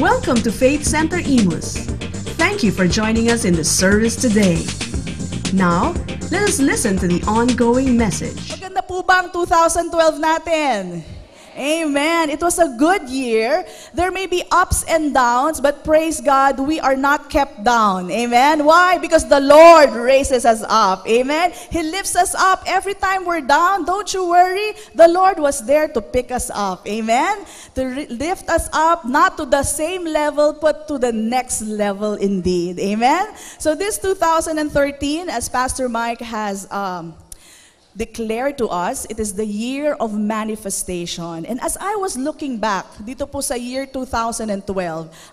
Welcome to Faith Center Imus. Thank you for joining us in the service today. Now, let us listen to the ongoing message. Maganda po ba ang 2012 natin? Amen. It was a good year. There may be ups and downs, but praise God, we are not kept down. Amen. Why? Because the Lord raises us up. Amen. He lifts us up every time we're down. Don't you worry. The Lord was there to pick us up. Amen. To lift us up, not to the same level, but to the next level indeed. Amen. So this 2013, as Pastor Mike has declared to us, it is the year of manifestation. And as I was looking back, dito po sa year 2012,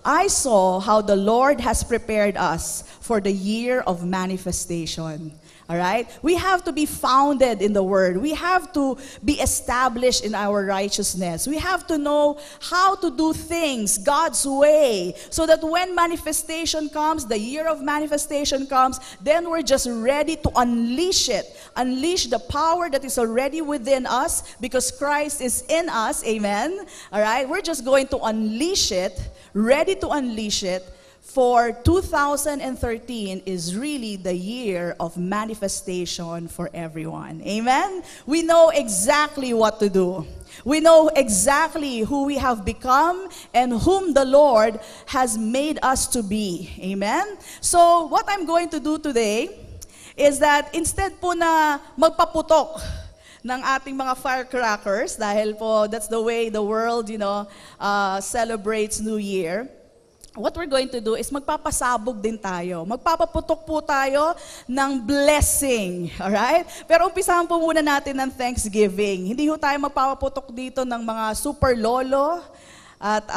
I saw how the Lord has prepared us for the year of manifestation. All right? We have to be founded in the Word. We have to be established in our righteousness. We have to know how to do things God's way, so that when manifestation comes, the year of manifestation comes, then we're just ready to unleash it. Unleash the power that is already within us because Christ is in us. Amen? All right? We're just going to unleash it, ready to unleash it. For 2013 is really the year of manifestation for everyone. Amen? We know exactly what to do. We know exactly who we have become and whom the Lord has made us to be. Amen? So, what I'm going to do today is that instead po na magpaputok ng ating mga firecrackers, dahil po that's the way the world, celebrates New Year, what we're going to do is magpapasabog din tayo. Magpapaputok po tayo ng blessing. Alright? Pero umpisahan po muna natin ng Thanksgiving. Hindi ho tayo magpapaputok dito ng mga super lolo. At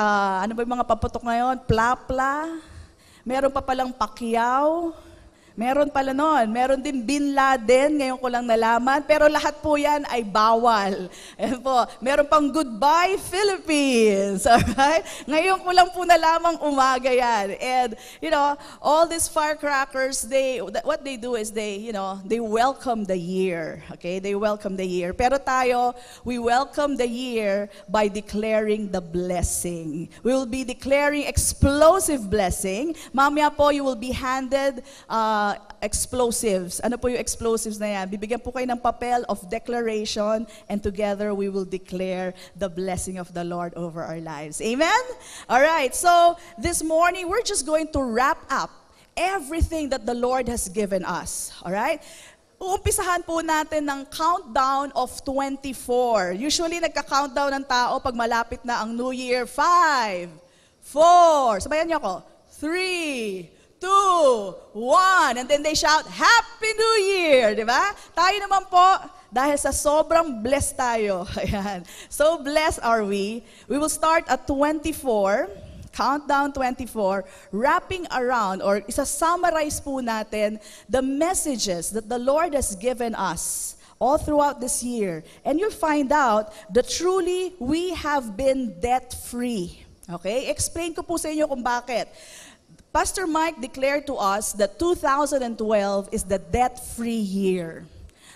ano ba yung mga paputok ngayon? Plapla. Meron pa palang Pacquiao. Meron pala nun. Meron din Bin Laden, ngayon ko lang nalaman. Pero lahat po yan ay bawal. Ayan po. Meron pang Goodbye Philippines. Alright? Ngayon ko lang po nalamang umaga yan. And, all these firecrackers, what they do is they welcome the year. Okay? They welcome the year. Pero tayo, we welcome the year by declaring the blessing. We will be declaring explosive blessing. Mamaya po, you will be handed explosives. Ano po yung explosives na yan? Bibigyan po kayo ng papel of declaration and together we will declare the blessing of the Lord over our lives. Amen? Alright, so this morning we're just going to wrap up everything that the Lord has given us. Alright? Uumpisahan po natin ng countdown of 24. Usually nagka-countdown ng tao pag malapit na ang New Year. 5, 4, sabayan niyo ako, 3, 2, 1, and then they shout, Happy New Year! Diba? Tayo naman po, dahil sa sobrang blessed tayo. Ayan. So blessed are we. We will start at 24, countdown 24, wrapping around, or isa-summarize po natin the messages that the Lord has given us all throughout this year. And you'll find out that truly we have been debt-free. Okay? Explain ko po sa inyo kung bakit. Pastor Mike declared to us that 2012 is the debt-free year.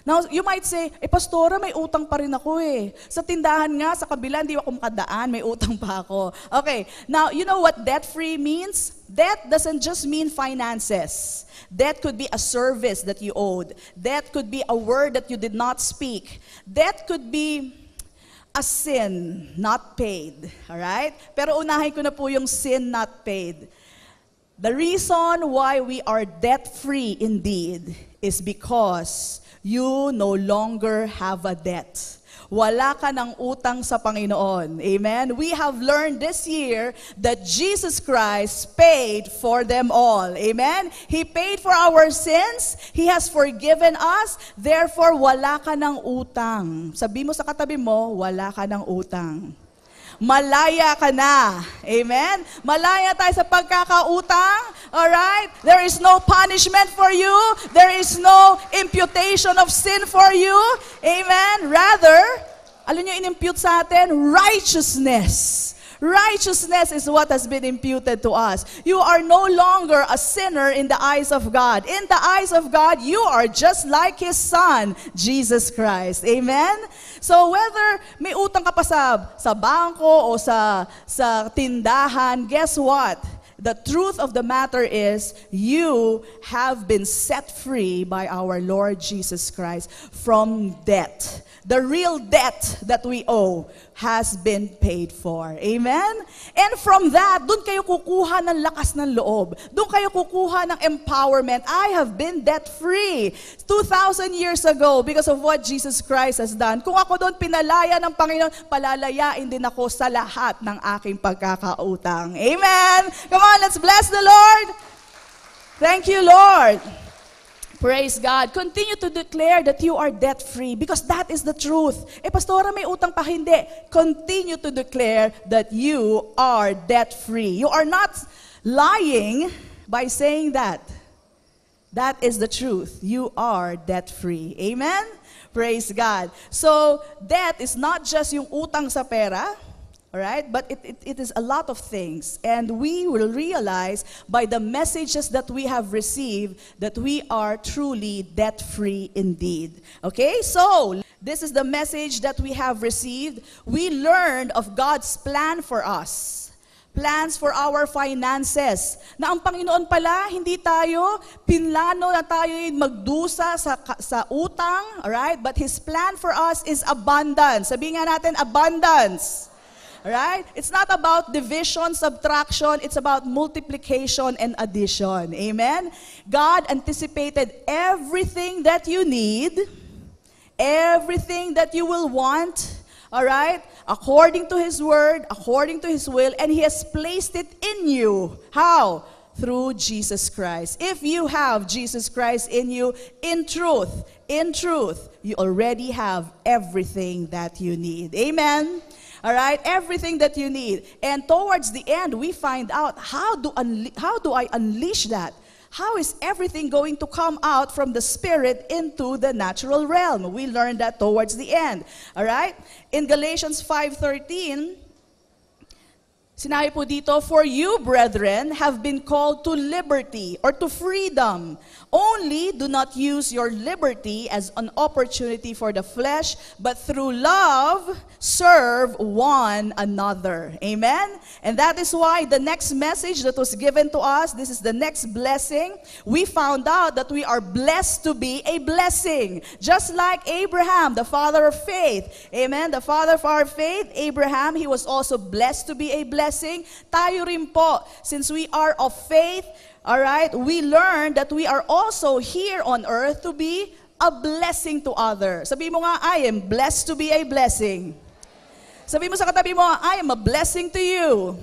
Now, you might say, Pastora, may utang pa rin ako eh. Sa tindahan nga, sa kabila, hindi ako makadaan, may utang pa ako. Okay, now, you know what debt-free means? Debt doesn't just mean finances. Debt could be a service that you owed. Debt could be a word that you did not speak. Debt could be a sin not paid. Alright? Pero unahin ko na po yung sin not paid. The reason why we are debt-free indeed is because you no longer have a debt. Wala ka ng utang sa Panginoon. Amen? We have learned this year that Jesus Christ paid for them all. Amen? He paid for our sins. He has forgiven us. Therefore, wala ka ng utang. Sabi mo sa katabi mo, wala ka ng utang. Malaya ka na. Amen? Malaya tayo sa pagkakautang. Alright? There is no punishment for you. There is no imputation of sin for you. Amen? Rather, alam niyo in-impute sa atin? Righteousness. Righteousness is what has been imputed to us. You are no longer a sinner in the eyes of God. In the eyes of God, you are just like His Son, Jesus Christ. Amen? So whether may utang ka pa sa bangko o sa tindahan, guess what? The truth of the matter is, you have been set free by our Lord Jesus Christ from debt. The real debt that we owe has been paid for. Amen? And from that, doon kayo kukuha ng lakas ng loob. Doon kayo kukuha ng empowerment. I have been debt-free 2,000 years ago because of what Jesus Christ has done. Kung ako doon pinalaya ng Panginoon, palalayain din ako sa lahat ng aking pagkakautang. Amen? Come on, let's bless the Lord. Thank you, Lord. Praise God. Continue to declare that you are debt-free because that is the truth. Pastora, may utang pa, hindi. Continue to declare that you are debt-free. You are not lying by saying that. That is the truth. You are debt-free. Amen? Praise God. So, debt is not just yung utang sa pera, all right? But it is a lot of things. And we will realize by the messages that we have received that we are truly debt-free indeed. Okay? So, this is the message that we have received. We learned of God's plan for us. Plans for our finances. Na ang Panginoon pala, hindi tayo pinlano na tayo magdusa sa utang, all right? But His plan for us is abundance. Sabihin nga natin, abundance. Right? It's not about division, subtraction. It's about multiplication and addition. Amen? God anticipated everything that you need, everything that you will want, all right? According to His word, according to His will, and He has placed it in you. How? Through Jesus Christ. If you have Jesus Christ in you, in truth, you already have everything that you need. Amen? All right, everything that you need. And towards the end, we find out how do I unleash that? How is everything going to come out from the Spirit into the natural realm? We learn that towards the end. All right? In Galatians 5:13, sinabi po dito, "For you, brethren, have been called to liberty," or to freedom. "Only do not use your liberty as an opportunity for the flesh, but through love, serve one another." Amen? And that is why the next message that was given to us, this is the next blessing. We found out that we are blessed to be a blessing. Just like Abraham, the father of faith. Amen? The father of our faith, Abraham, he was also blessed to be a blessing. Tayo rin po, since we are of faith, all right, we learn that we are also here on earth to be a blessing to others. Sabi mo nga, I am blessed to be a blessing. Sabi mo sa katabi mo, I am a blessing to you.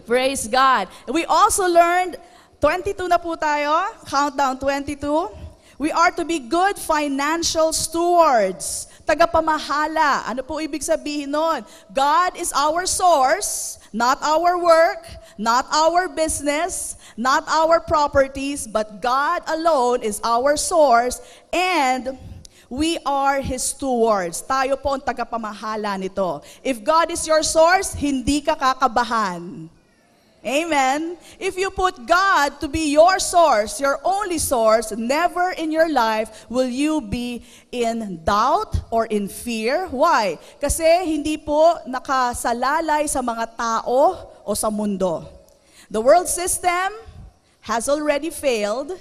Praise God. We also learned, 22 na po tayo, countdown 22. We are to be good financial stewards. Tagapamahala. Ano po ibig sabihin nun? God is our source, not our work, not our business, not our properties, but God alone is our source, and we are His stewards. Tayo po ang tagapamahala nito. If God is your source, hindi ka kakabahan. Amen? If you put God to be your source, your only source, never in your life will you be in doubt or in fear. Why? Kasi hindi po nakasalalay sa mga tao o sa mundo. The world system has already failed.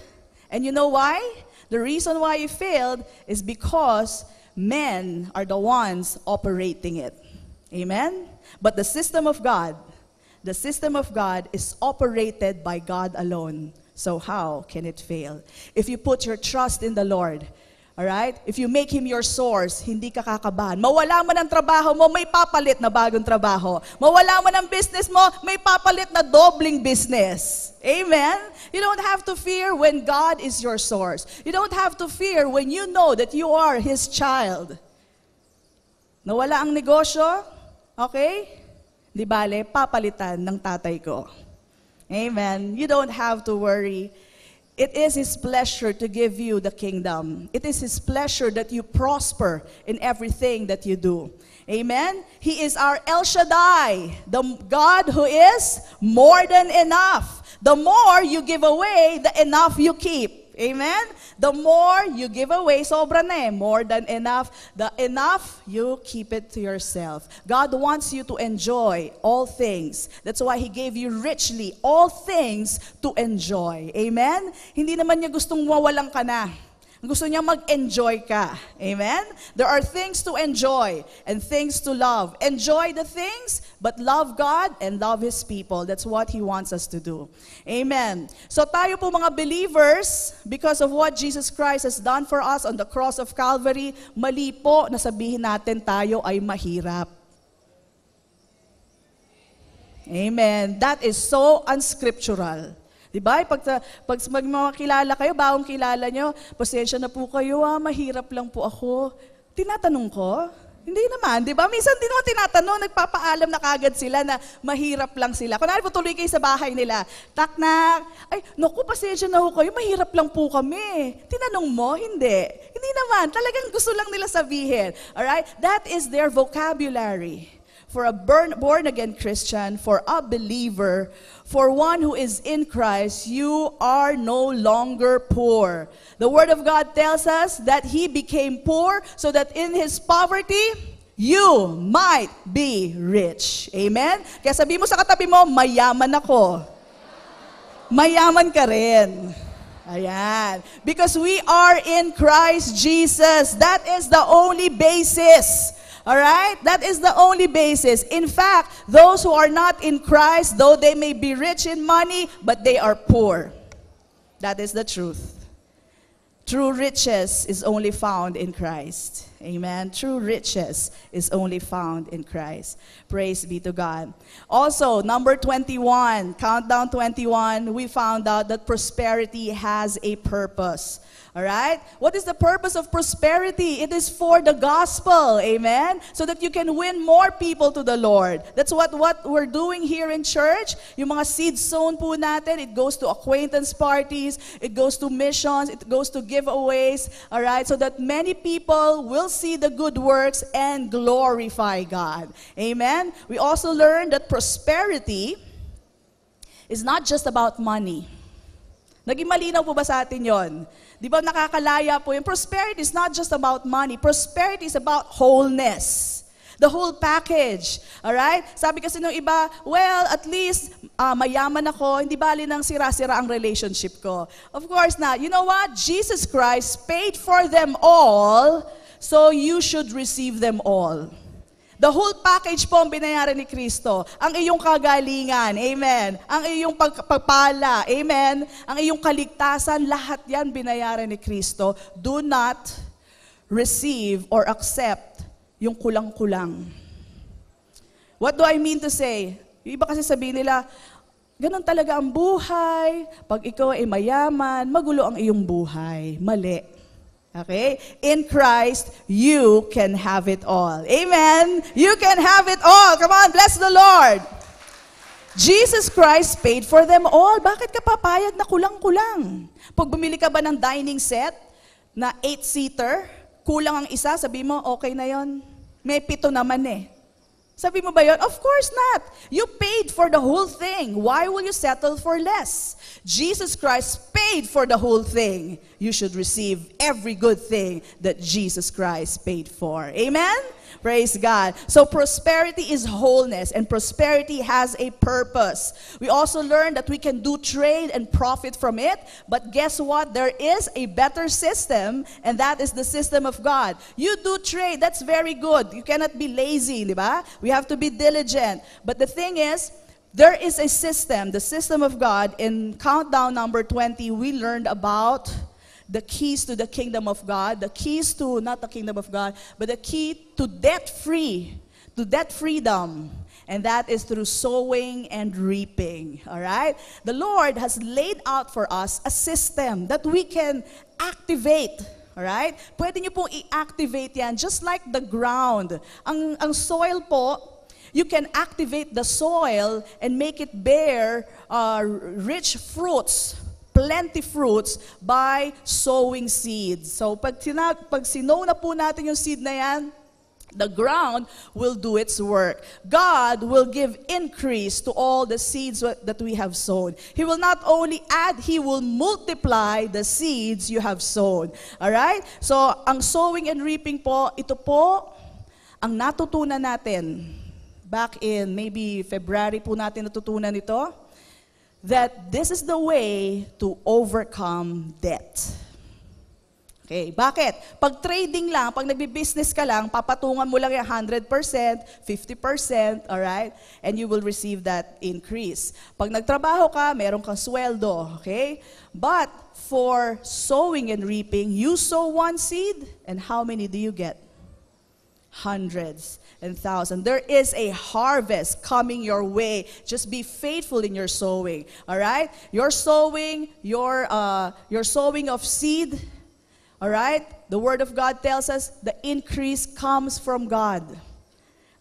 And you know why? The reason why it failed is because men are the ones operating it. Amen? But the system of God is operated by God alone. So how can it fail? If you put your trust in the Lord, all right? If you make Him your source, hindi ka kakabahan. Mawala man ang trabaho mo, may papalit na bagong trabaho. Mawala man ang business mo, may papalit na dobling business. Amen? You don't have to fear when God is your source. You don't have to fear when you know that you are His child. Nawala ang negosyo, okay? Di bale, papalitan ng tatay ko. Amen. You don't have to worry. It is His pleasure to give you the kingdom. It is His pleasure that you prosper in everything that you do. Amen? He is our El Shaddai, the God who is more than enough. The more you give away, the enough you keep. Amen? The more you give away, sobra na eh, more than enough. The enough, you keep it to yourself. God wants you to enjoy all things. That's why He gave you richly all things to enjoy. Amen? Hindi naman niya gustong mawalan ka na. Gusto niya mag-enjoy ka. Amen? There are things to enjoy and things to love. Enjoy the things, but love God and love His people. That's what He wants us to do. Amen. So tayo po mga believers, because of what Jesus Christ has done for us on the cross of Calvary, mali po na sabihin natin tayo ay mahirap. Amen. That is so unscriptural. Diba? Pag magmakilala kayo, bagong kilala nyo, pasensya na po kayo, mahirap lang po ako. Tinatanong ko? Hindi naman, di ba? Minsan din naman tinatanong, nagpapaalam na kagad sila na mahirap lang sila. Kunwari po tuloy kayo sa bahay nila, taknak, ay, naku, pasensya na po kayo, mahirap lang po kami. Tinanong mo? Hindi. Hindi naman, talagang gusto lang nila sabihin. Alright? That is their vocabulary. For a born-again Christian, for a believer, for one who is in Christ, you are no longer poor. The Word of God tells us that He became poor so that in His poverty, you might be rich. Amen? Kaya sabi mo sa katabi mo, mayaman ako. Mayaman ka rin. Ayan. Because we are in Christ Jesus. That is the only basis. Alright? That is the only basis. In fact, those who are not in Christ, though they may be rich in money, but they are poor. That is the truth. True riches is only found in Christ. Amen. True riches is only found in Christ. Praise be to God. Also, number 21, countdown 21, we found out that prosperity has a purpose. All right? What is the purpose of prosperity? It is for the gospel. Amen? So that you can win more people to the Lord. That's what we're doing here in church. Yung mga seed sown po natin, it goes to acquaintance parties, it goes to missions, it goes to giveaways. All right? So that many people will see the good works and glorify God. Amen? We also learned that prosperity is not just about money. Naging malinaw po ba sa atin yon? Di ba nakakalaya po yung prosperity is not just about money. Prosperity is about wholeness. The whole package. Alright? Sabi kasi nung iba, well, at least mayaman ako, hindi bali nang sira-sira ang relationship ko. Of course not. You know what? Jesus Christ paid for them all, so you should receive them all. The whole package po ang binayaran ni Kristo. Ang iyong kagalingan, amen. Ang iyong pagpapala, amen. Ang iyong kaligtasan, lahat yan binayaran ni Kristo. Do not receive or accept yung kulang-kulang. What do I mean to say? Yung iba kasi sabihin nila, ganun talaga ang buhay. Pag ikaw ay mayaman, magulo ang iyong buhay. Mali. Okay? In Christ, you can have it all. Amen? You can have it all. Come on, bless the Lord. Jesus Christ paid for them all. Bakit ka papayag na kulang-kulang? Pag bumili ka ba ng dining set na 8-seater, kulang ang isa, sabi mo, okay na yon. May 7 naman eh. Sabi mo ba yun? Of course not. You paid for the whole thing. Why will you settle for less? Jesus Christ paid for the whole thing. You should receive every good thing that Jesus Christ paid for. Amen? Praise God. So prosperity is wholeness, and prosperity has a purpose. We also learned that we can do trade and profit from it, but guess what? There is a better system, and that is the system of God. You do trade, that's very good. You cannot be lazy, di ba? We have to be diligent. But the thing is, there is a system, the system of God. In countdown number 20, we learned about the keys to the kingdom of God, the keys to, not the kingdom of God, but the key to debt-free, to debt freedom. And that is through sowing and reaping. All right? The Lord has laid out for us a system that we can activate. All right? Pwede niyo pong i-activate yan, just like the ground. Ang soil po, you can activate the soil and make it bear rich fruits. plenty fruits by sowing seeds. So pag sinow na po natin yung seed na yan, the ground will do its work. God will give increase to all the seeds that we have sown. He will not only add, He will multiply the seeds you have sown. Alright? So, ang sowing and reaping po, ito po ang natutunan natin. Back in maybe February po natin natutunan ito. That this is the way to overcome debt. Okay, bakit? Pag trading lang, pag nagbi-business ka lang, papatungan mo lang yung 100%, 50%, alright? And you will receive that increase. Pag nagtrabaho ka, meron kang sweldo, okay? But for sowing and reaping, you sow one seed, and how many do you get? Hundreds and thousands. There is a harvest coming your way. Just be faithful in your sowing, alright? Your sowing of seed. Alright? The Word of God tells us the increase comes from God.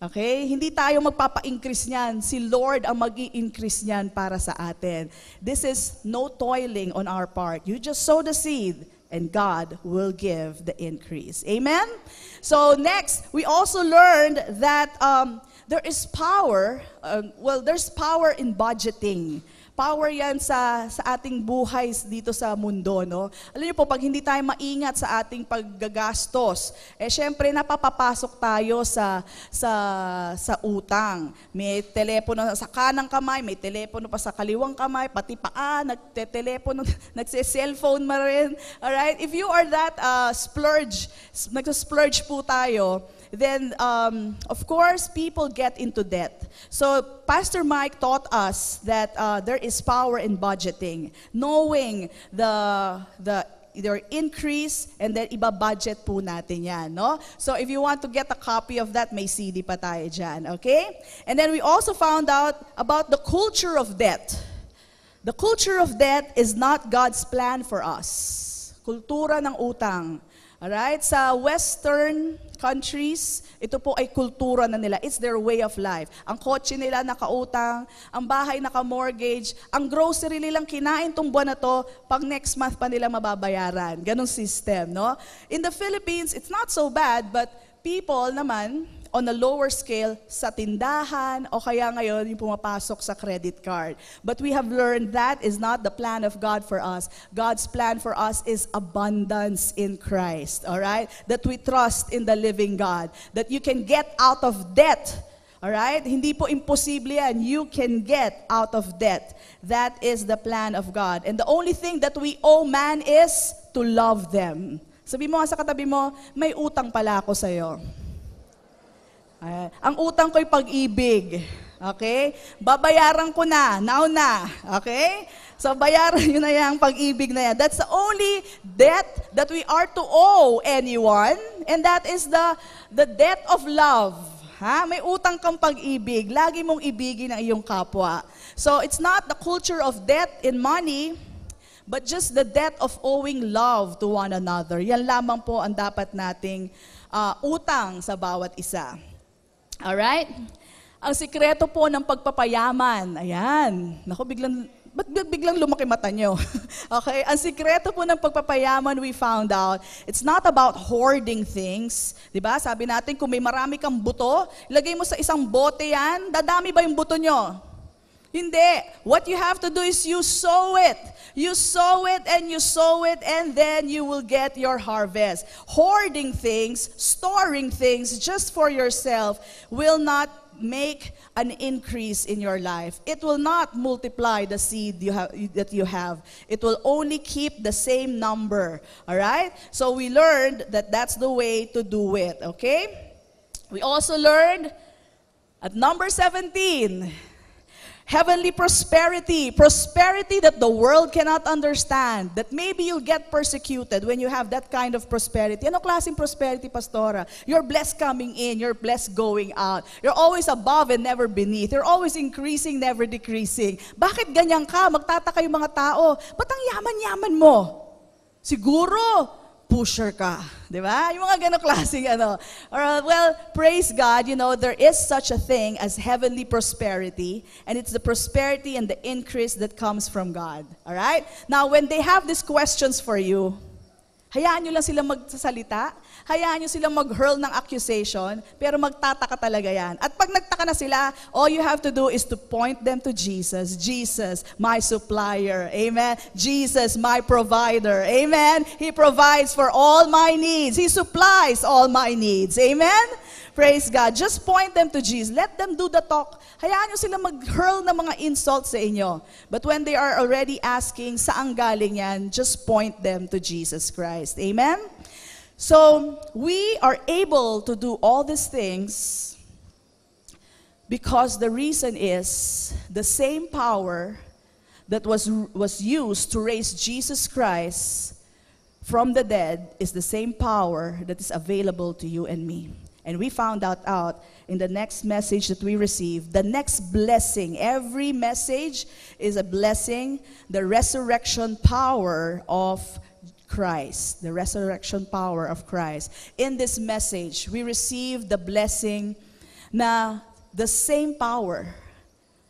Okay? Hindi tayo magpapa-increase niyan. Si Lord ang mag-i-increase niyan para sa atin. This is no toiling on our part. You just sow the seed and God will give the increase. Amen? So next, we also learned that there is power. There's power in budgeting. Power yan sa ating buhay dito sa mundo, no? Alam niyo po, pag hindi tayo maingat sa ating paggagastos, syempre napapapasok tayo sa utang. May telepono sa kanang kamay, may telepono pa sa kaliwang kamay, pati paa, nagte-telepono, nagse-cellphone ma rin. Alright? If you are that nagsa-splurge po tayo, then of course people get into debt. So Pastor Mike taught us that there is power in budgeting, knowing their increase, and then iba-budget po natin yan, no? So if you want to get a copy of that, may CD pa tayo dyan, okay? And then we also found out about the culture of debt. The culture of debt is not God's plan for us. Kultura ng utang. Alright? Sa Western countries, ito po ay kultura na nila. It's their way of life. Ang kotse nila nakautang, ang bahay naka-mortgage, ang grocery nilang kinain tong buwan na to, pag next month pa nila mababayaran. Ganong system, no? In the Philippines, it's not so bad, but people naman, on a lower scale, sa tindahan, o kaya ngayon yung pumapasok sa credit card. But we have learned that is not the plan of God for us. God's plan for us is abundance in Christ, all right? That we trust in the living God. That you can get out of debt, all right? Hindi po imposible yan. You can get out of debt. That is the plan of God. And the only thing that we owe man is to love them. Sabi mo nga sa katabi mo, may utang pala ako sa'yo. Ang utang ko'y pag-ibig. Okay? Babayaran ko na. Now na. Okay? So, bayaran nyo na yung pag-ibig na yan. That's the only debt that we are to owe anyone. And that is the debt of love. Ha? May utang kang pag-ibig. Lagi mong ibigin ang iyong kapwa. So, it's not the culture of debt in money, but just the debt of owing love to one another. Yan lamang po ang dapat nating utang sa bawat isa. Alright? Ang sikreto po ng pagpapayaman, ayan. Naku, ba't biglang lumaki mata nyo? Okay? Ang sikreto po ng pagpapayaman, we found out, it's not about hoarding things. Diba? Sabi natin, kung may marami kang buto, ilagay mo sa isang bote yan, dadami ba yung buto nyo? Hindi. What you have to do is you sow it. You sow it and you sow it, and then you will get your harvest. Hoarding things, storing things just for yourself will not make an increase in your life. It will not multiply the seed that you have. It will only keep the same number. All right? So we learned that that's the way to do it. Okay? We also learned at number 17, heavenly prosperity. Prosperity that the world cannot understand. That maybe you'll get persecuted when you have that kind of prosperity. Ano klaseng prosperity, Pastora? You're blessed coming in. You're blessed going out. You're always above and never beneath. You're always increasing, never decreasing. Bakit ganyan ka? Magtataka yung mga tao. Ba't ang yaman-yaman mo? Siguro, pusher ka. Di ba? Yung mga ganong klaseng ano. Well, praise God, there is such a thing as heavenly prosperity, and it's the prosperity and the increase that comes from God. Alright? Now, when they have these questions for you, hayaan nyo lang silang magsasalita, hayaan nyo silang mag-hurl ng accusation, pero magtataka talaga yan. At pag nagtaka na sila, all you have to do is to point them to Jesus. Jesus, my supplier. Amen. Jesus, my provider. Amen. He provides for all my needs. He supplies all my needs. Amen. Praise God. Just point them to Jesus. Let them do the talk. Hayaan nyo silang mag-hurl ng mga insults sa inyo. But when they are already asking, saan galing yan, just point them to Jesus Christ. Amen? So, we are able to do all these things because the reason is the same power that was used to raise Jesus Christ from the dead is the same power that is available to you and me. And we found that out in the next message that we received. The next blessing, every message is a blessing, the resurrection power of Christ. The resurrection power of Christ. In this message, we received the blessing na the same power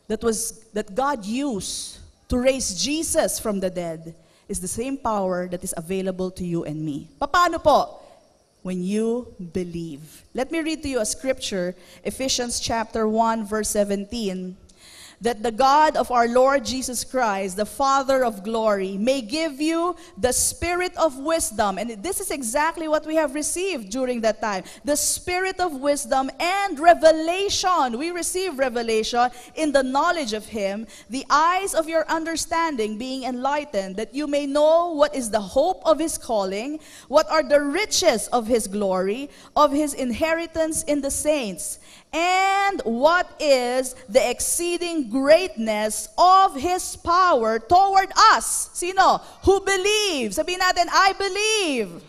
that God used to raise Jesus from the dead is the same power that is available to you and me. Paano po? When you believe. Let me read to you a scripture, Ephesians chapter 1, verse 17. That the God of our Lord Jesus Christ, the Father of glory, may give you the spirit of wisdom. And this is exactly what we have received during that time. The spirit of wisdom and revelation. We receive revelation in the knowledge of Him, the eyes of your understanding being enlightened, that you may know what is the hope of His calling, what are the riches of His glory, of His inheritance in the saints, and what is the exceeding greatness of His power toward us. Sino? Who believe? Sabihin natin, I believe.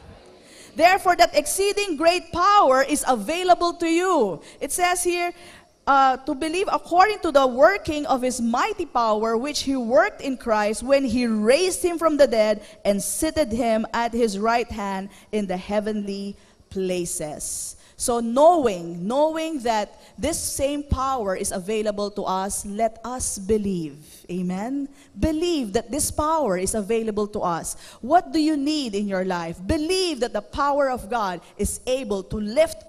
Therefore, that exceeding great power is available to you. It says here, to believe according to the working of His mighty power, which He worked in Christ when He raised Him from the dead and seated Him at His right hand in the heavenly places. So knowing that this same power is available to us, let us believe. Amen? Believe that this power is available to us. What do you need in your life? Believe that the power of God is able to lift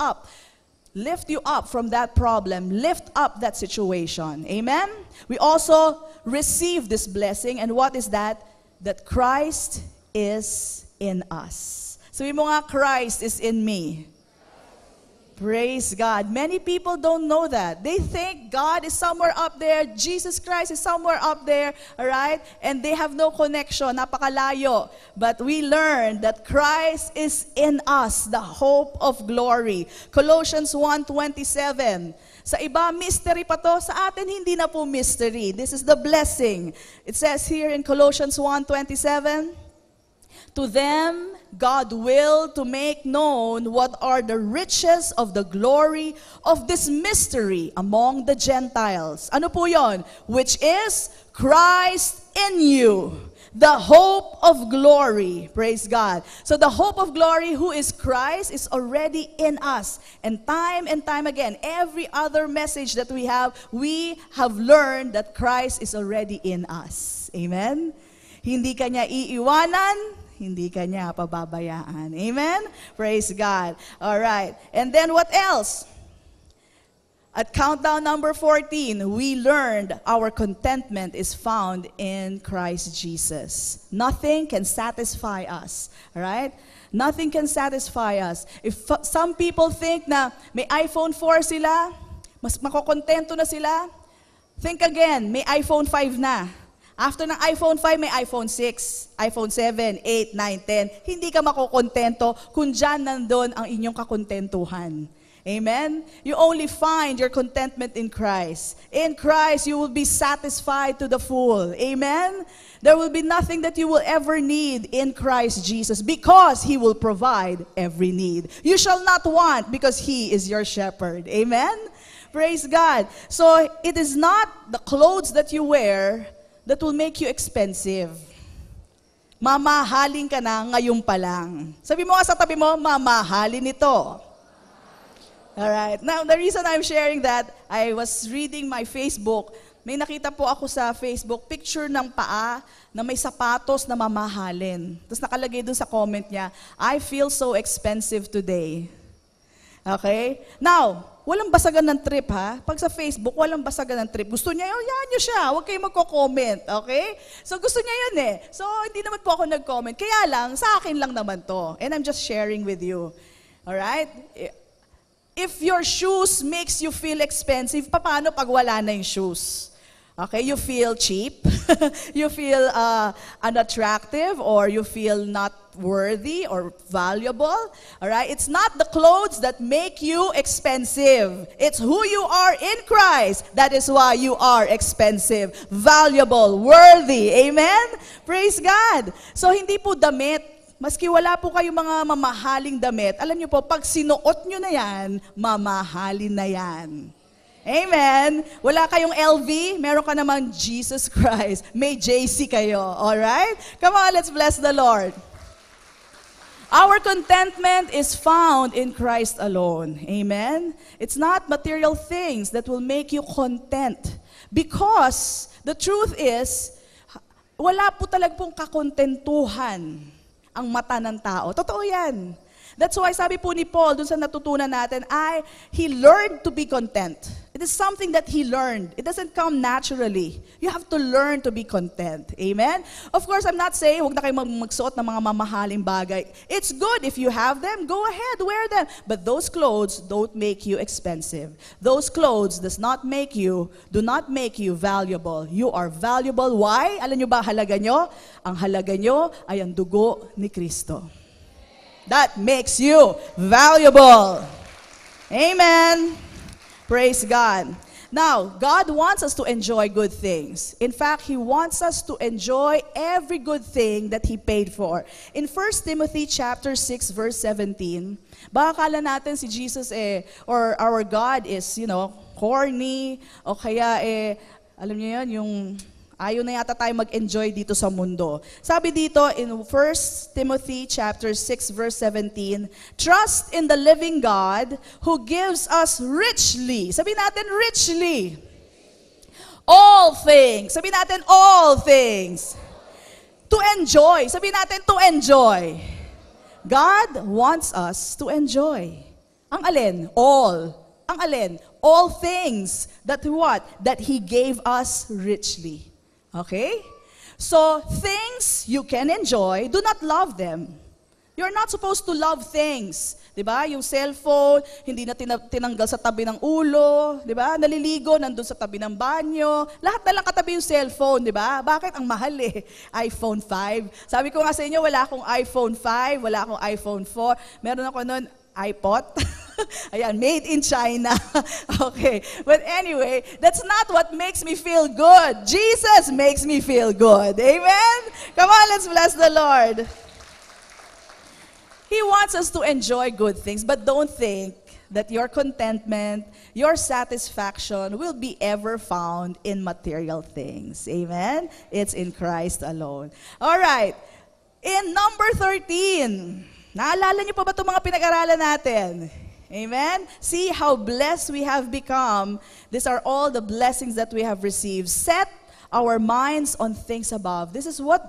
you up from that problem, lift up that situation. Amen? We also receive this blessing, and what is that? That Christ is in us. Sabi mo nga, Christ is in me. Praise God. Many people don't know that. They think God is somewhere up there, Jesus Christ is somewhere up there, all right? And they have no connection, napakalayo. But we learn that Christ is in us, the hope of glory. Colossians 1:27. Sa iba, mystery pa to. Sa atin, hindi na po mystery. This is the blessing. It says here in Colossians 1:27, to them, God willed to make known what are the riches of the glory of this mystery among the Gentiles. Ano po yon? Which is Christ in you, the hope of glory. Praise God. So the hope of glory, who is Christ, is already in us. And time again, every other message that we have learned that Christ is already in us. Amen? Hindi ka niya iiwanan, hindi ka niya pababayaan. Amen? Praise God. All right. And then what else? At countdown number 14, we learned our contentment is found in Christ Jesus. Nothing can satisfy us. All right? Nothing can satisfy us. If some people think na may iPhone 4 sila, mas makokontento na sila, think again, may iPhone 5 na. After ng iPhone 5, may iPhone 6, iPhone 7, 8, 9, 10. Hindi ka makukontento kung dyan nandun ang inyong kakontentuhan. Amen? You only find your contentment in Christ. In Christ, you will be satisfied to the full. Amen? There will be nothing that you will ever need in Christ Jesus because He will provide every need. You shall not want because He is your shepherd. Amen? Praise God. So, it is not the clothes that you wear that will make you expensive. Mamahalin ka na ngayon pa lang. Sabi mo nga sa tabi mo, mamahalin ito. Alright. Now, the reason I'm sharing that, I was reading my Facebook. May nakita po ako sa Facebook, picture ng paa na may sapatos na mamahalin. Tapos nakalagay dun sa comment niya, I feel so expensive today. Okay? Now, walang basagan ng trip ha. Pag sa Facebook, walang basagan ng trip. Gusto niya, yan niyo siya. Huwag kayong magko-comment. Okay? So gusto niya yun eh. So hindi naman po ako nag-comment. Kaya lang, sa akin lang naman to. And I'm just sharing with you. Alright? If your shoes makes you feel expensive, paano pag wala na yung shoes? Okay, you feel cheap, you feel unattractive, or you feel not worthy or valuable. All right, it's not the clothes that make you expensive. It's who you are in Christ. That is why you are expensive, valuable, worthy. Amen? Praise God. So hindi po damit. Maski wala po kayong mga mamahaling damit, alam niyo po, pag sinuot niyo na yan, mamahalin na yan. Amen. Wala kayong LV, meron ka namang Jesus Christ. May JC kayo. Alright? Come on, let's bless the Lord. Our contentment is found in Christ alone. Amen? It's not material things that will make you content. Because the truth is, wala po talaga pong kakontentuhan ang mata ng tao. Totoo yan. That's why sabi po ni Paul, dun sa natutunan natin, he learned to be content. It is something that he learned. It doesn't come naturally. You have to learn to be content. Amen? Of course, I'm not saying, huwag na kayo magsuot ng mga mamahaling bagay. It's good if you have them, go ahead, wear them. But those clothes don't make you expensive. Those clothes do not make you valuable. You are valuable. Why? Alam nyo ba halaga nyo? Ang halaga nyo ay ang dugo ni Kristo. That makes you valuable. Amen. Praise God. Now, God wants us to enjoy good things. In fact, He wants us to enjoy every good thing that He paid for. In 1 Timothy chapter 6, verse 17, baka kala natin si Jesus or our God is, corny, o kaya alam niyo yun, yung ayaw na yata tayo mag-enjoy dito sa mundo. Sabi dito in 1 Timothy chapter 6 verse 17, trust in the living God who gives us richly. Sabi natin richly. All things. Sabi natin all things. To enjoy. Sabi natin to enjoy. God wants us to enjoy. Ang alin? All. Ang alin? All things that what? That He gave us richly. Okay? So, things you can enjoy, do not love them. You're not supposed to love things. Diba? Yung cellphone, hindi na tinanggal sa tabi ng ulo. Diba? Naliligo, nandun sa tabi ng banyo. Lahat na lang katabi yung cellphone. Diba? Bakit? Ang mahal iPhone 5. Sabi ko nga sa inyo, wala akong iPhone 5, wala akong iPhone 4. Meron ako noon, iPod. Ayan, made in China. Okay. But anyway, that's not what makes me feel good. Jesus makes me feel good. Amen? Come on, let's bless the Lord. He wants us to enjoy good things, but don't think that your contentment, your satisfaction will be ever found in material things. Amen? It's in Christ alone. All right. In number 13, naalala niyo pa ba itong mga pinag-aralan natin? Amen? See how blessed we have become. These are all the blessings that we have received. Set our minds on things above. This is what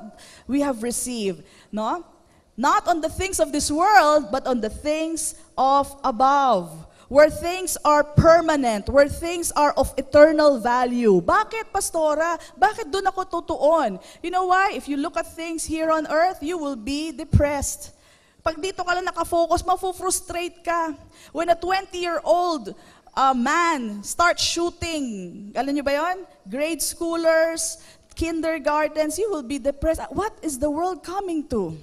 we have received. No? Not on the things of this world, but on the things of above. Where things are permanent, where things are of eternal value. Bakit, Pastora? Bakit doon ako tutuon? You know why? If you look at things here on earth, you will be depressed. Pag dito ka lang nakafocus, mafufrustrate ka. When a 20-year-old man starts shooting, alam niyo ba yon? Grade schoolers, kindergartens, you will be depressed. What is the world coming to?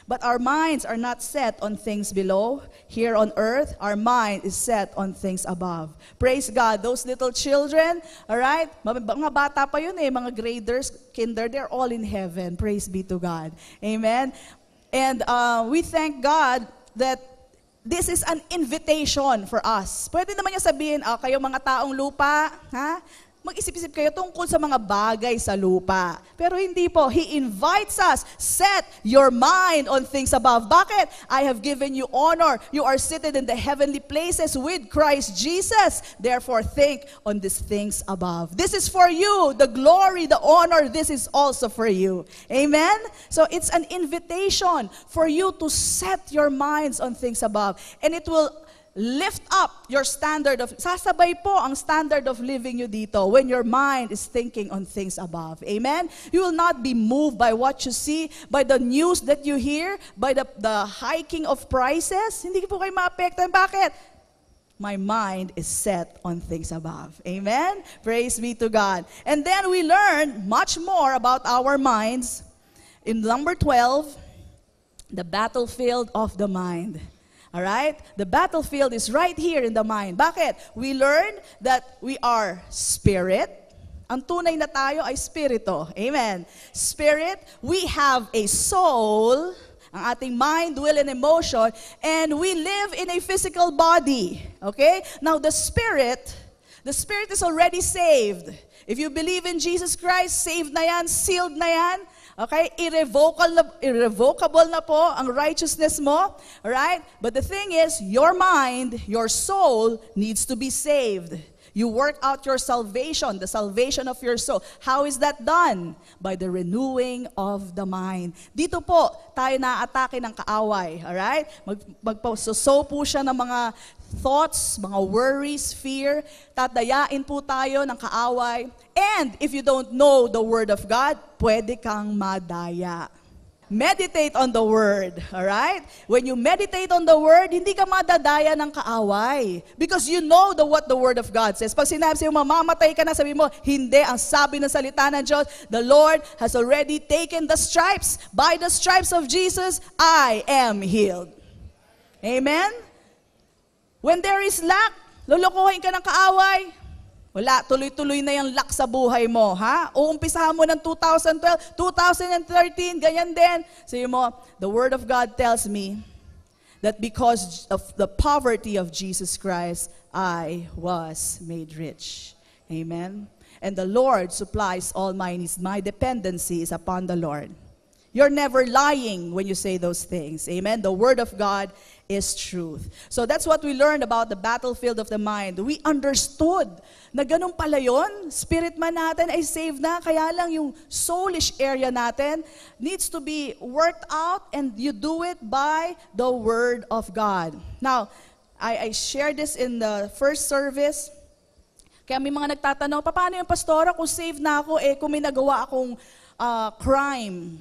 But our minds are not set on things below. Here on earth, our mind is set on things above. Praise God. Those little children, all right? Mga bata pa yun mga graders, kinder, they're all in heaven. Praise be to God. Amen? And we thank God that this is an invitation for us. Pwede naman niya sabihin, kayo mga taong lupa, ha? mag-isip-isip kayo tungkol sa mga bagay sa lupa. Pero hindi po. He invites us, set your mind on things above. Bakit? I have given you honor. You are seated in the heavenly places with Christ Jesus. Therefore, think on these things above. This is for you. The glory, the honor, this is also for you. Amen? So it's an invitation for you to set your minds on things above. And it will lift up your standard of, sasabay po ang standard of living you dito when your mind is thinking on things above. Amen? You will not be moved by what you see, by the news that you hear, by the hiking of prices. Hindi po kayo maapektuhan. Bakit? My mind is set on things above. Amen? Praise be to God. And then we learn much more about our minds in number 12, the battlefield of the mind. All right? The battlefield is right here in the mind. Bakit? We learn that we are spirit. Ang tunay na tayo ay spirito. Amen. Spirit, we have a soul, ang ating mind, will, and emotion, and we live in a physical body. Okay? Now, the spirit is already saved. If you believe in Jesus Christ, saved na yan, sealed na yan. Okay? Irrevocable na po ang righteousness mo. Alright? But the thing is, your mind, your soul needs to be saved. You work out your salvation, the salvation of your soul. How is that done? By the renewing of the mind. Dito po, tayo na-atake ng kaaway. Alright? Magpasoso po siya ng mga thoughts, mga worries, fear. Tatayain po tayo ng kaaway. And if you don't know the Word of God, pwede kang madaya. Meditate on the Word, alright? When you meditate on the Word, hindi ka madadaya ng kaaway. Because you know what the Word of God says. Pag sinabi sa'yo, mamamatay ka na, sabi mo, hindi, ang sabi ng salita ng Diyos, the Lord has already taken the stripes. By the stripes of Jesus, I am healed. Amen? When there is lack, lulukuhin ka ng kaaway, wala, tuloy-tuloy na yung lack sa buhay mo, ha? Uumpisahan mo ng 2012, 2013, ganyan din. Sabi mo, the Word of God tells me that because of the poverty of Jesus Christ, I was made rich. Amen? And the Lord supplies all my needs. My dependency is upon the Lord. You're never lying when you say those things. Amen? The Word of God is truth. So that's what we learned about the battlefield of the mind. We understood na ganun pala yun. Spirit man natin ay saved na, kaya lang yung soulish area natin needs to be worked out, and you do it by the Word of God. Now, I shared this in the first service. Kaya may mga nagtatanong, paano yung pastora kung saved na ako, kung may nagawa akong crime,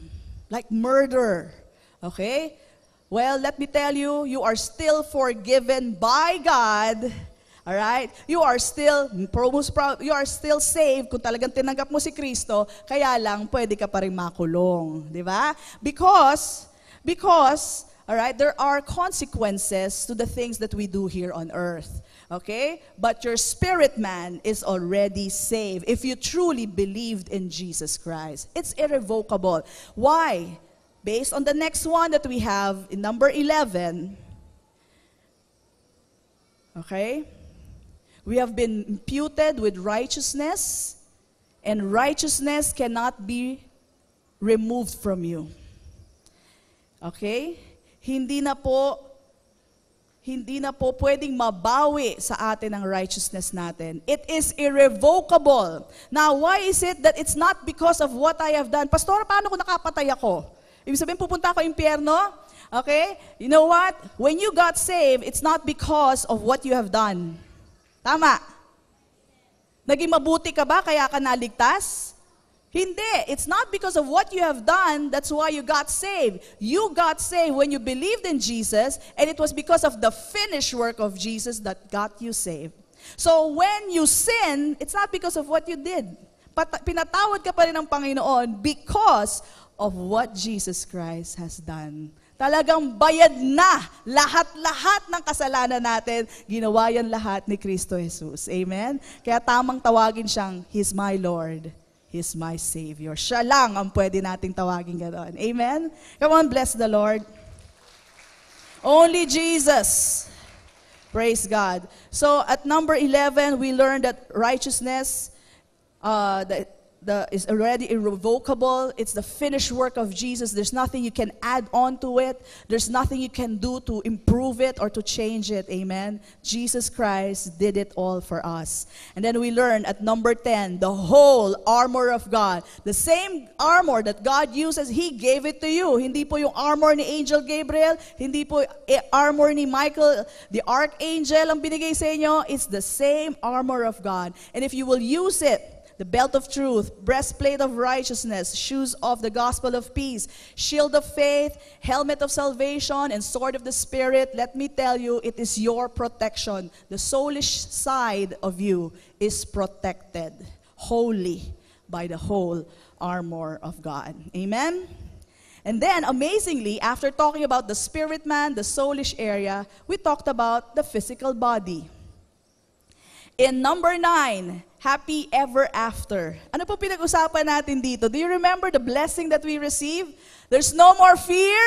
like murder. Okay? Well, let me tell you, you are still forgiven by God. All right? You are still saved kung talagang tinanggap mo si Kristo, kaya lang pwede ka pa rin makulong, di ba? Because all right, there are consequences to the things that we do here on earth. Okay? But your spirit man is already saved if you truly believed in Jesus Christ. It's irrevocable. Why? Based on the next one that we have in number 11, okay? We have been imputed with righteousness, and righteousness cannot be removed from you. Okay? Hindi na po pwedeng mabawi sa atin ang righteousness natin. It is irrevocable. Now, why is it that it's not because of what I have done? Pastor, paano kung nakapatay ako? Ibig sabihin, pupunta ako impyerno? Okay? You know what? When you got saved, it's not because of what you have done. Tama? Naging mabuti ka ba kaya ka naligtas? Hindi. It's not because of what you have done, that's why you got saved. You got saved when you believed in Jesus, and it was because of the finished work of Jesus that got you saved. So when you sin, it's not because of what you did. Pinatawad ka pa rin ng Panginoon because of what Jesus Christ has done. Talagang bayad na lahat-lahat ng kasalanan natin. Ginawa yan lahat ni Kristo Jesus. Amen? Kaya tamang tawagin siyang, He's my Lord. He's my Savior. Siya lang ang pwede nating tawagin ganoon. Amen? Come on, bless the Lord. Only Jesus. Praise God. So at number 11, we learned that righteousness is already irrevocable. It's the finished work of Jesus. There's nothing you can add on to it. There's nothing you can do to improve it or to change it. Amen. Jesus Christ did it all for us. And then we learn at number 10, the whole armor of God. The same armor that God uses, He gave it to you. Hindi po yung armor ni Angel Gabriel, hindi po armor ni Michael, the archangel ang binigay sa inyo. It's the same armor of God. And if you will use it, the belt of truth, breastplate of righteousness, shoes of the gospel of peace, shield of faith, helmet of salvation, and sword of the Spirit, let me tell you, it is your protection. The soulish side of you is protected wholly by the whole armor of God. Amen? And then, amazingly, after talking about the spirit man, the soulish area, we talked about the physical body. In number 9, happy ever after. Ano po pinag-usapan natin dito? Do you remember the blessing that we received? There's no more fear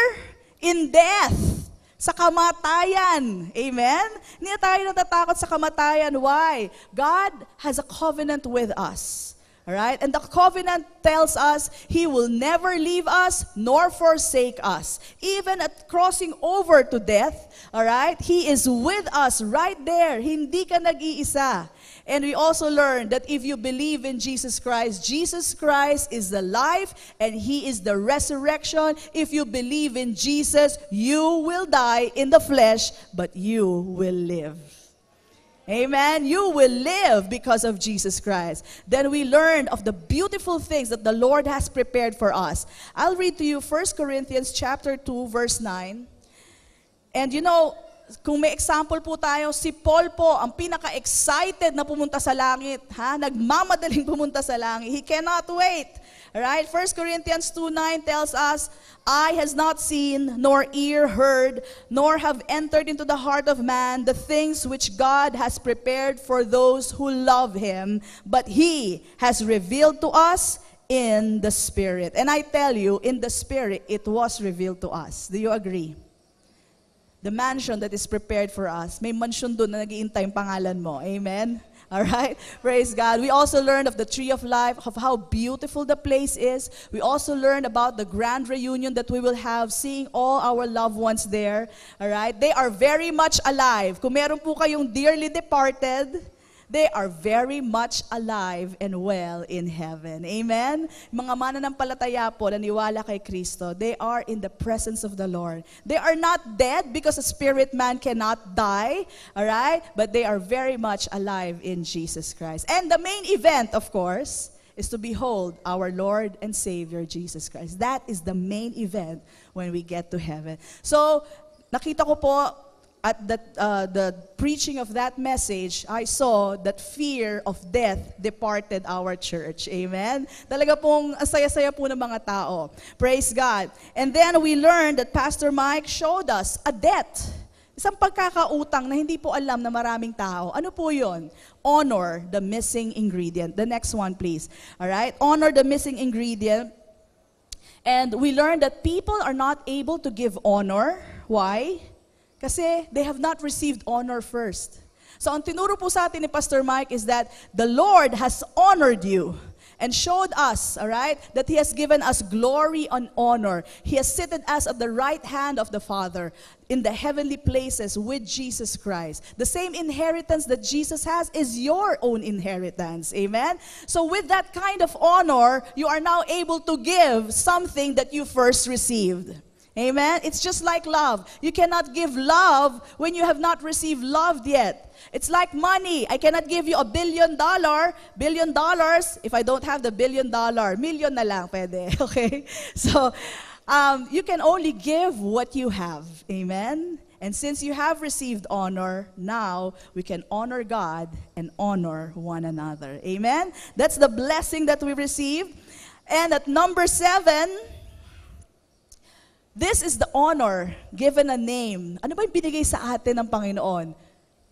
in death. Sa kamatayan. Amen? Hindi na tayo natatakot sa kamatayan. Why? God has a covenant with us. Alright? And the covenant tells us He will never leave us nor forsake us. Even at crossing over to death, alright? He is with us right there. Hindi ka nag-iisa. And we also learned that if you believe in Jesus Christ is the life and He is the resurrection. If you believe in Jesus, you will die in the flesh, but you will live. Amen. You will live because of Jesus Christ. Then we learned of the beautiful things that the Lord has prepared for us. I'll read to you 1 Corinthians chapter 2, verse 9. And you know, kung may example po tayo, si Paul po, ang pinaka-excited na pumunta sa langit. Nagmamadaling pumunta sa langit. He cannot wait. Alright? 1 Corinthians 2:9 tells us, eye has not seen, nor ear heard, nor have entered into the heart of man the things which God has prepared for those who love Him, but He has revealed to us in the Spirit. And I tell you, in the Spirit, it was revealed to us. Do you agree? The mansion that is prepared for us. May mansion doon na nag-iintay yung pangalan mo. Amen? Alright? Praise God. We also learned of the tree of life, of how beautiful the place is. We also learned about the grand reunion that we will have, seeing all our loved ones there. Alright? They are very much alive. Kung meron po kayong dearly departed, they are very much alive and well in heaven. Amen? Mga mananampalataya po, naniwala kay Kristo, they are in the presence of the Lord. They are not dead because a spirit man cannot die, alright? But they are very much alive in Jesus Christ. And the main event, of course, is to behold our Lord and Savior, Jesus Christ. That is the main event when we get to heaven. So, nakita ko po, at the preaching of that message, I saw that fear of death departed our church. Amen? Talaga pong asaya-saya po ng mga tao. Praise God. And then we learned that Pastor Mike showed us a debt. Isang pagkakautang na hindi po alam na maraming tao. Ano po yun? Honor the missing ingredient. The next one, please. Alright? Honor the missing ingredient. And we learned that people are not able to give honor. Why? Kasi they have not received honor first. So ang tinuro po sa atin ni Pastor Mike is that the Lord has honored you and showed us, all right, that He has given us glory and honor. He has seated us at the right hand of the Father in the heavenly places with Jesus Christ. The same inheritance that Jesus has is your own inheritance. Amen? So with that kind of honor, you are now able to give something that you first received. Amen? It's just like love. You cannot give love when you have not received love yet. It's like money. I cannot give you $1 billion if I don't have the $1 billion. Million na lang pwede. Okay? So, you can only give what you have. Amen? And since you have received honor, now we can honor God and honor one another. Amen? That's the blessing that we received. And at number 7, this is the honor given a name. Ano ba yung binigay sa atin ng Panginoon?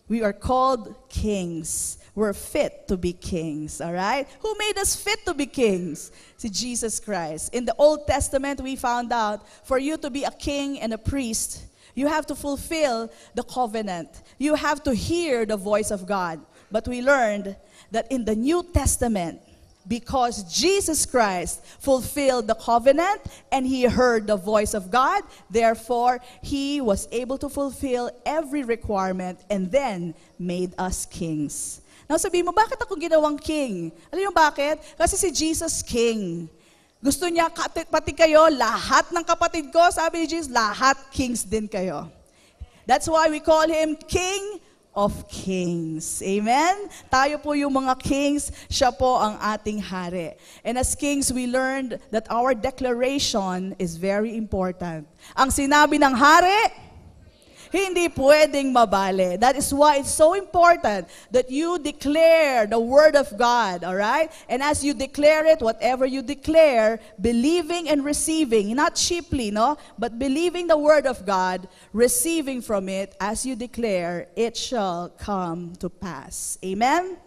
We are called kings. We're fit to be kings, all right? Who made us fit to be kings? Si Jesus Christ. In the Old Testament, we found out for you to be a king and a priest, you have to fulfill the covenant. You have to hear the voice of God. But we learned that in the New Testament, because Jesus Christ fulfilled the covenant and he heard the voice of God. Therefore, he was able to fulfill every requirement and then made us kings. Now sabihin mo, bakit ako ginawang king? Alam niyo bakit? Kasi si Jesus king. Gusto niya, pati kayo, lahat ng kapatid ko, sabi ni Jesus, lahat kings din kayo. That's why we call him King of Kings. Amen? Tayo po yung mga kings, siya po ang ating hari. And as kings, we learned that our declaration is very important. Ang sinabi ng hari, hindi pwedeng mabali. That is why it's so important that you declare the word of God, all right? And as you declare it, whatever you declare, believing and receiving, not cheaply, no? But believing the word of God, receiving from it, as you declare, it shall come to pass. Amen?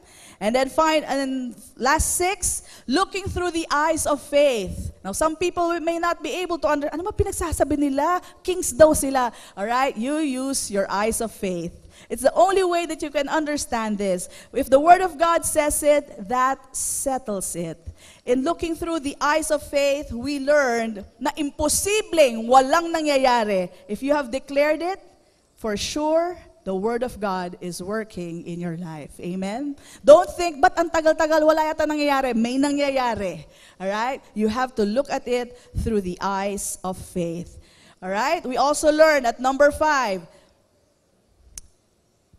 And then last 6, looking through the eyes of faith. Now, some people may not be able to understand. Ano ba pinagsasabi nila? Kings daw sila. All right? You use your eyes of faith. It's the only way that you can understand this. If the Word of God says it, that settles it. In looking through the eyes of faith, we learned na imposibleng walang nangyayari. If you have declared it, for sure, the Word of God is working in your life. Amen? Don't think, but ang tagal-tagal, wala yata nangyayari. May nangyayari. Alright? You have to look at it through the eyes of faith. Alright? We also learn at number 5,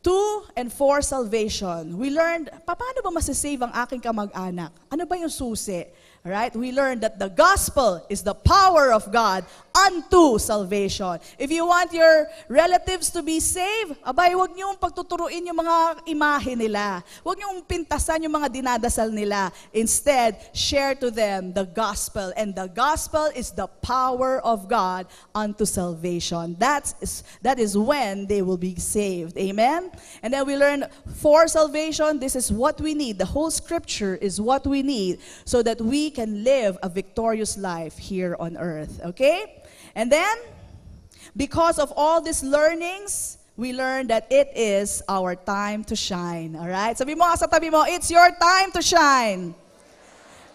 2 and 4 salvation. We learned, paano ba masasave ang aking kamag-anak? Ano ba yung susi? Alright? We learned that the gospel is the power of God unto salvation. If you want your relatives to be saved, abay, huwag niyong pagtuturuin yung mga imahe nila. Huwag niyong pintasan yung mga dinadasal nila. Instead, share to them the gospel. And the gospel is the power of God unto salvation. That is when they will be saved. Amen? And then we learn for salvation, this is what we need. The whole scripture is what we need so that we can live a victorious life here on earth. Okay? And then, because of all these learnings, we learn that it is our time to shine. Alright? Sabi mo sa tabi mo, it's your time to shine.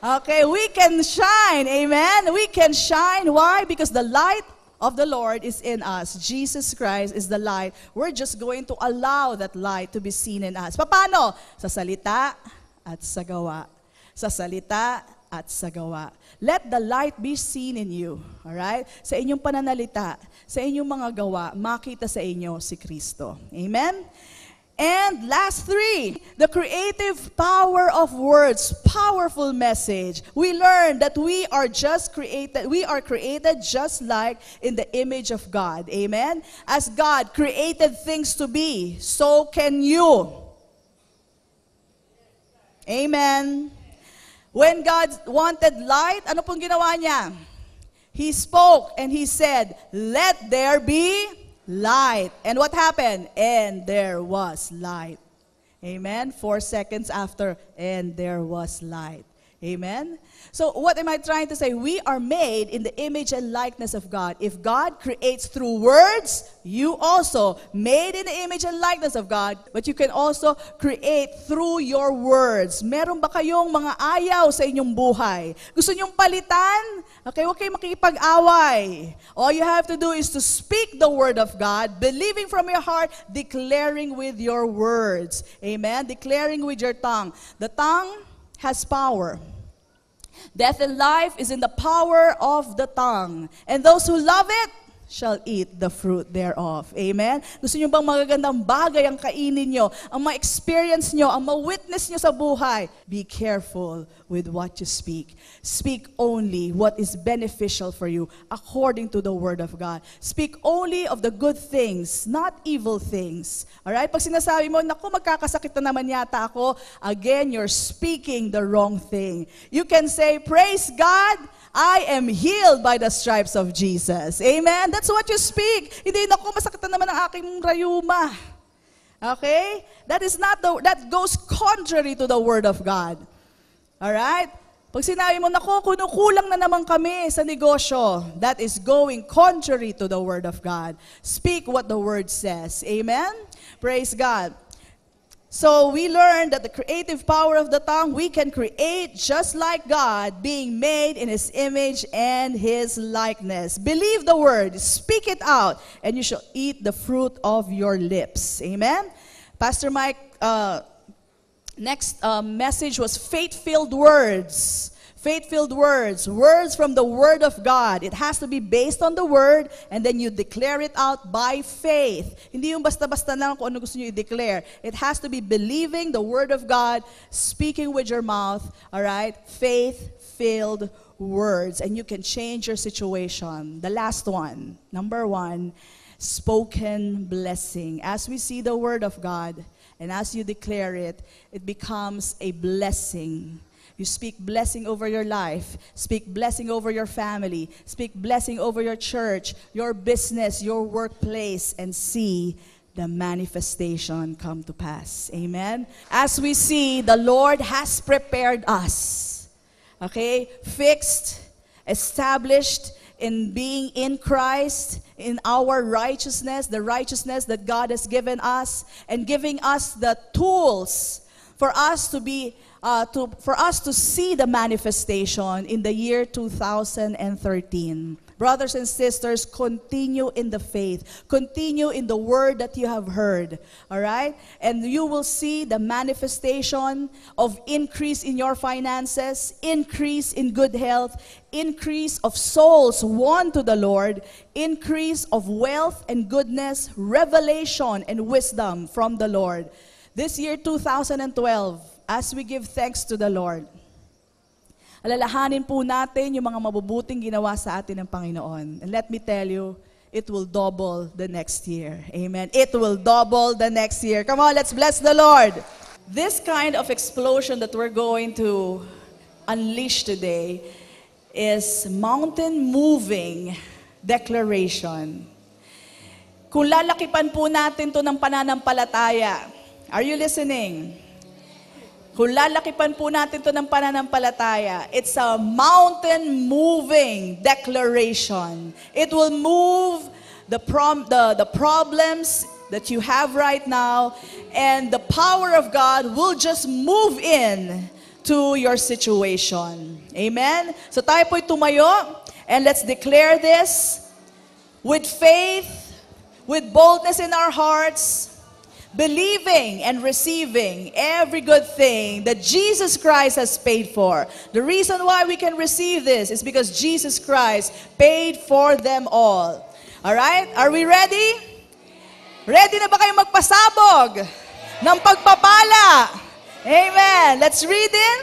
Okay, we can shine. Amen? We can shine. Why? Because the light of the Lord is in us. Jesus Christ is the light. We're just going to allow that light to be seen in us. Paano? Sa salita at sa gawa. Sa salita at sa gawa. Let the light be seen in you. Alright? Sa inyong pananalita, sa inyong mga gawa, makita sa inyo si Kristo. Amen? And last 3, the creative power of words, powerful message. We learn that we are created just like in the image of God. Amen? As God created things to be, so can you. Amen? When God wanted light, ano pong ginawa niya? He spoke and He said, let there be light. And what happened? And there was light. Amen? 4 seconds after, and there was light. Amen? So what am I trying to say? We are made in the image and likeness of God. If God creates through words, you also made in the image and likeness of God, but you can also create through your words. Meron ba kayong mga ayaw sa inyong buhay? Gusto niyong palitan? Okay, huwag kayong makikipag-away. All you have to do is to speak the word of God, believing from your heart, declaring with your words. Amen? Declaring with your tongue. The tongue has power. Death and life is in the power of the tongue. And those who love it shall eat the fruit thereof. Amen? Gusto nyo bang magagandang bagay ang kainin nyo, ang ma-experience nyo, ang ma-witness nyo sa buhay? Be careful with what you speak. Speak only what is beneficial for you according to the Word of God. Speak only of the good things, not evil things. Alright? Pag sinasabi mo, naku, magkakasakit na naman yata ako, again, you're speaking the wrong thing. You can say, praise God, I am healed by the stripes of Jesus. Amen? That's what you speak. Hindi, naku, masakit na naman ang aking rayuma. Okay? That goes contrary to the Word of God. Alright? Pag sinabi mo, naku, kunukulang na naman kami sa negosyo, that is going contrary to the Word of God. Speak what the Word says. Amen? Praise God. So we learned that the creative power of the tongue, we can create just like God, being made in His image and His likeness. Believe the word, speak it out, and you shall eat the fruit of your lips. Amen? Pastor Mike, next message was faith-filled words. Faith-filled words, words from the Word of God. It has to be based on the Word, and then you declare it out by faith. Hindi yung basta-basta lang kung ano gusto nyo i-declare. It has to be believing the Word of God, speaking with your mouth, all right? Faith-filled words, and you can change your situation. The last one, number 1, spoken blessing. As we see the Word of God, and as you declare it, it becomes a blessing. You speak blessing over your life, speak blessing over your family, speak blessing over your church, your business, your workplace, and see the manifestation come to pass. Amen? As we see, the Lord has prepared us, okay? Fixed, established in being in Christ, in our righteousness, the righteousness that God has given us, and giving us the tools for us to be for us to see the manifestation in the year 2013. Brothers and sisters, continue in the faith. Continue in the word that you have heard. All right? And you will see the manifestation of increase in your finances, increase in good health, increase of souls won to the Lord, increase of wealth and goodness, revelation and wisdom from the Lord. This year 2012, as we give thanks to the Lord, alalahanin po natin yung mga mabubuting ginawa sa atin ng Panginoon. And let me tell you, it will double the next year. Amen. It will double the next year. Come on, let's bless the Lord. This kind of explosion that we're going to unleash today is mountain-moving declaration. Kung lalakipan po natin to ng pananampalataya, are you listening? Kung lalakipan po natin to ng pananampalataya, it's a mountain-moving declaration. It will move the problems that you have right now, and the power of God will just move in to your situation. Amen? So tayo po'y tumayo, and let's declare this with faith, with boldness in our hearts, believing and receiving every good thing that Jesus Christ has paid for. The reason why we can receive this is because Jesus Christ paid for them all. Alright? Are we ready? Ready na ba kayo magpasabog ng pagpapala? Amen. Let's read in.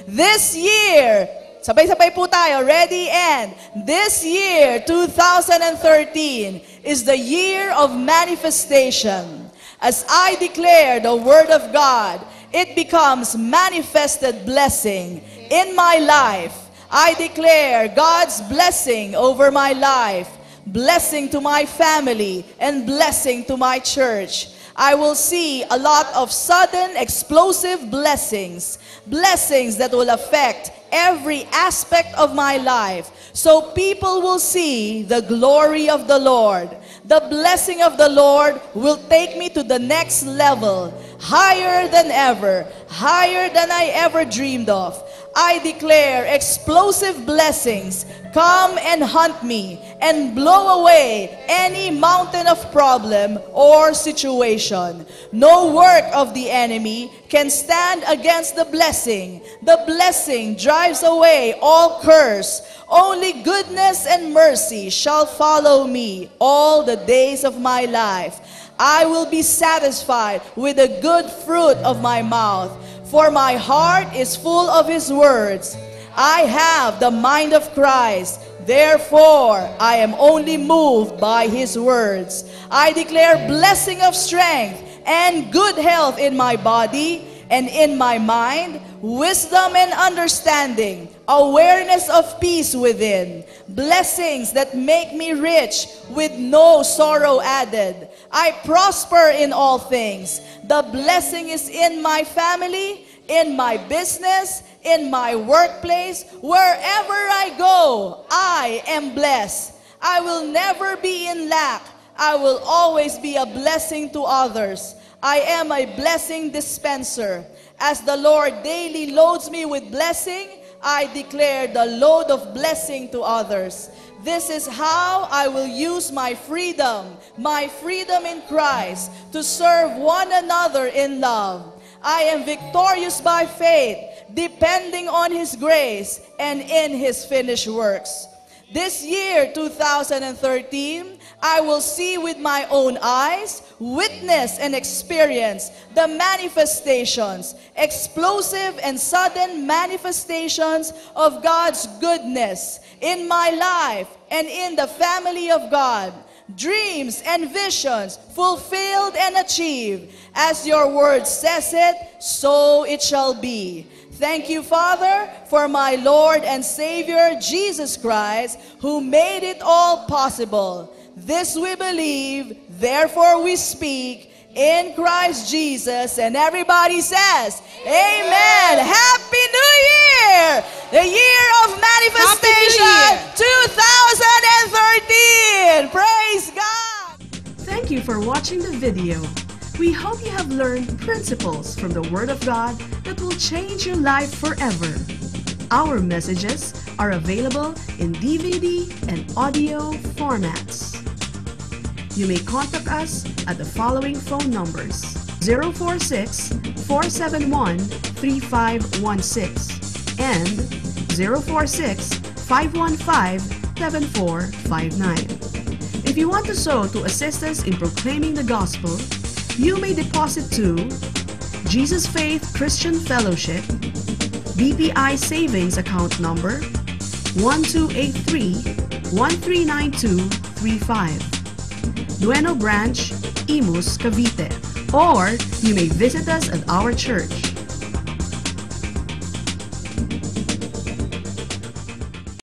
This year, sabay-sabay po tayo, ready and this year, 2013, is the year of manifestation. As I declare the word of God, it becomes manifested blessing in my life. I declare God's blessing over my life, blessing to my family, and blessing to my church. I will see a lot of sudden, explosive blessings, blessings that will affect every aspect of my life. So people will see the glory of the Lord. The blessing of the Lord will take me to the next level, higher than ever, higher than I ever dreamed of. I declare explosive blessings come and hunt me and blow away any mountain of problem or situation. No work of the enemy can stand against the blessing. The blessing drives away all curse. Only goodness and mercy shall follow me all the days of my life. I will be satisfied with the good fruit of my mouth, for my heart is full of His words. I have the mind of Christ, therefore I am only moved by His words. I declare blessing of strength and good health in my body and in my mind, wisdom and understanding, awareness of peace within, blessings that make me rich with no sorrow added. I prosper in all things. The blessing is in my family, in my business, in my workplace. Wherever I go, I am blessed. I will never be in lack. I will always be a blessing to others. I am a blessing dispenser. As the Lord daily loads me with blessing, I declare the load of blessing to others. This is how I will use my freedom in Christ, to serve one another in love. I am victorious by faith, depending on His grace and in His finished works. This year, 2013, I will see with my own eyes, witness and experience the manifestations, explosive and sudden manifestations of God's goodness in my life and in the family of God. Dreams and visions fulfilled and achieved. As your word says it, so it shall be. Thank you, Father, for my Lord and Savior, Jesus Christ, who made it all possible. This we believe, therefore we speak, in Christ Jesus. And everybody says, Amen. Happy New Year! The year of manifestation 2013. Praise God! Thank you for watching the video. We hope you have learned principles from the Word of God that will change your life forever. Our messages are available in DVD and audio formats. You may contact us at the following phone numbers: 046-471-3516 and 046-515-7459. If you want to sow to assist us in proclaiming the gospel, you may deposit to Jesus Faith Christian Fellowship, BPI Savings Account Number 1283-139235, Nueno Branch, Imus, Cavite. Or you may visit us at our church,